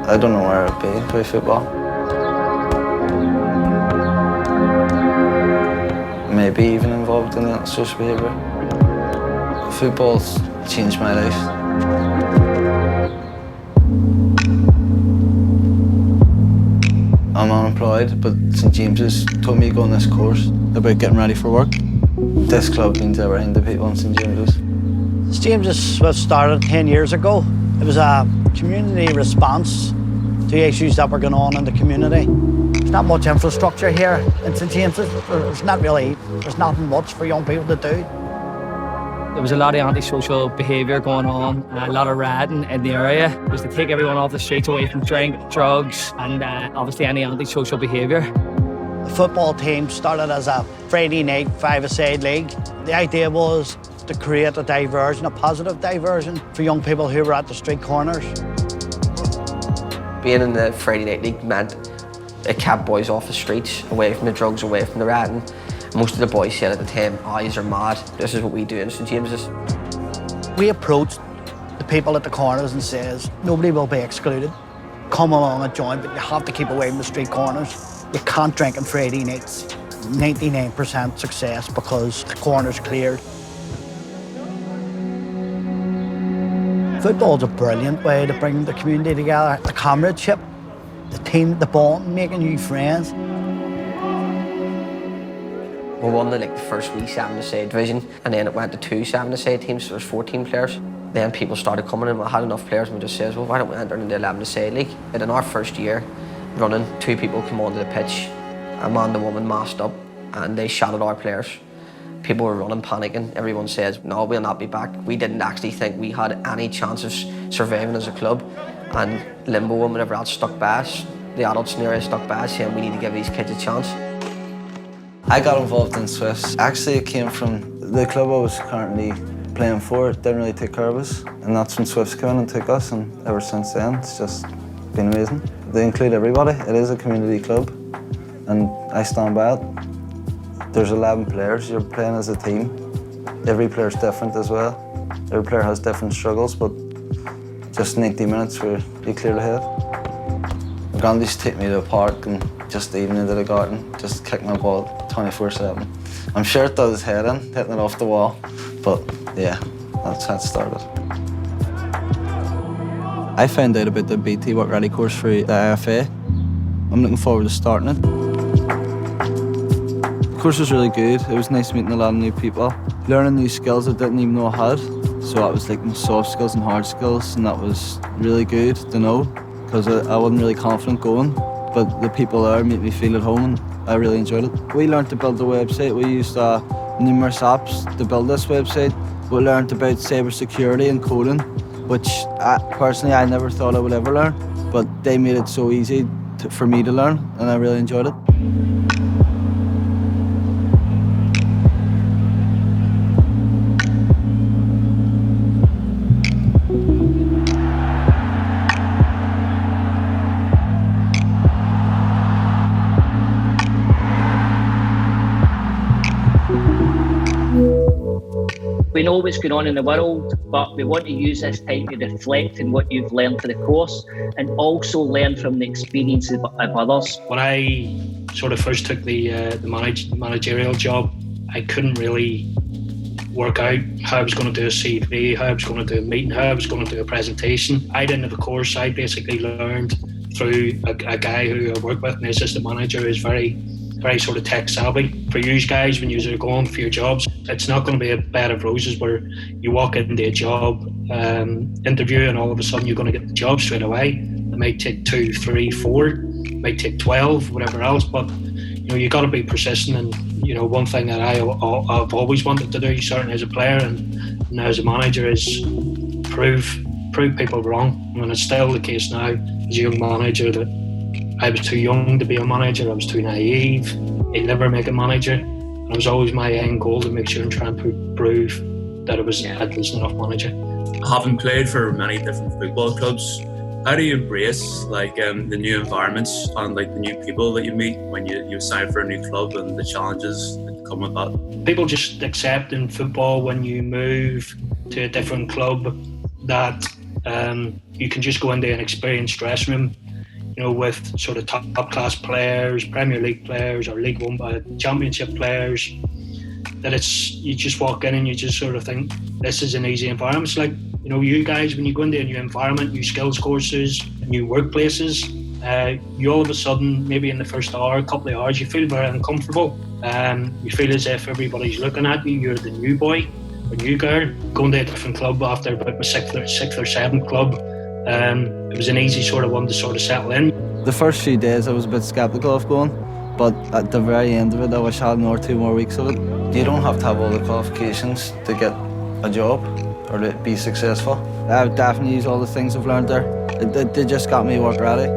I don't know where I'd be with football. Maybe even involved in social behaviour. Football's changed my life. I'm unemployed, but St James's told me to go on this course about getting ready for work. This club means everything to people in St James's. St James's was started 10 years ago. It was a community response to issues that were going on in the community. There's not much infrastructure here in St James's. There's nothing much for young people to do. There was a lot of antisocial behaviour going on, a lot of rioting in the area. It was to take everyone off the streets away from drink, drugs and obviously any antisocial behaviour. The football team started as a Friday night five-a-side league. The idea was to create a diversion, a positive diversion for young people who were at the street corners. Being in the Friday night league meant it kept boys off the streets, away from the drugs, away from the rioting. Most of the boys said at the time, "Eyes are mad. This is what we do in St James's." We approached the people at the corners and says, nobody will be excluded. Come along and join, but you have to keep away from the street corners. You can't drink on Friday nights. 99% success because the corner's cleared. Football's a brilliant way to bring the community together. The comradeship, the team, the bond, making new friends. We won the first wee 7-a-side division, and then it went to 2 7-a-side teams, so there's 14 players. Then people started coming in, we had enough players, and we just said, well, why don't we enter into the 11-a-side league? And in our first year running, 2 people came onto the pitch, a man and a woman masked up, and they shot at our players. People were running, panicking. Everyone says, no, we'll not be back. We didn't actually think we had any chance of surviving as a club. And Limbo and whatever else stuck by us, the adults in the area stuck by us, saying we need to give these kids a chance. I got involved in Swiss. Actually, it came from the club I was currently playing for. It didn't really take care of us, and that's when Swifts came in and took us, and ever since then, it's just been amazing. They include everybody. It is a community club, and I stand by it. There's 11 players. You're playing as a team. Every player's different as well. Every player has different struggles, but just 90 minutes where you clear the head. My grand used to take me to the park and just even into the garden, just kick my ball 24/7. I'm sure it does heading, hitting it off the wall, but yeah, that's how it started. I found out about the BT Work Ready course for the IFA. I'm looking forward to starting it. The course was really good. It was nice meeting a lot of new people, learning new skills I didn't even know I had. So that was my soft skills and hard skills, and that was really good to know because I wasn't really confident going. But the people there made me feel at home, and I really enjoyed it. We learned to build the website. We used numerous apps to build this website. We learned about cybersecurity and coding, which personally I never thought I would ever learn. But they made it so easy for me to learn, and I really enjoyed it. We know what's going on in the world, but we want to use this time to reflect on what you've learned for the course and also learn from the experiences of others. When I sort of first took the managerial job, I couldn't really work out how I was going to do a CV, how I was going to do a meeting, how I was going to do a presentation. I didn't have a course. I basically learned through a guy who I work with, an assistant manager, who's very sort of tech savvy. For you guys, when you're going for your jobs, it's not going to be a bed of roses where you walk into a job interview and all of a sudden you're going to get the job straight away. It might take 2, 3, 4, it might take 12, whatever else, but you got to be persistent. And one thing that I've always wanted to do, certainly as a player and now as a manager, is prove people wrong. And it's still the case now as a young manager that I was too young to be a manager, I was too naive, I'd never make a manager. And it was always my end goal to make sure and try and prove that I was at least enough manager. Having played for many different football clubs, how do you embrace the new environments and the new people that you meet when you sign for a new club and the challenges that come with that? People just accept in football when you move to a different club that You can just go into an experienced dressing room, you know, with sort of top class players, Premier League players or League One Championship players. That you just walk in and you just sort of think this is an easy environment. It's like, you know, you guys, when you go into a new environment, new skills courses, new workplaces, you all of a sudden, maybe in the first hour, a couple of hours, you feel very uncomfortable. You feel as if everybody's looking at you. You're the new boy or new girl. Going to a different club after about my sixth or seventh club, it was an easy sort of one to sort of settle in. The first few days I was a bit sceptical of going, but at the very end of it I wish I had 1 or 2 more weeks of it. You don't have to have all the qualifications to get a job or to be successful. I've definitely used all the things I've learned there. They just got me work ready.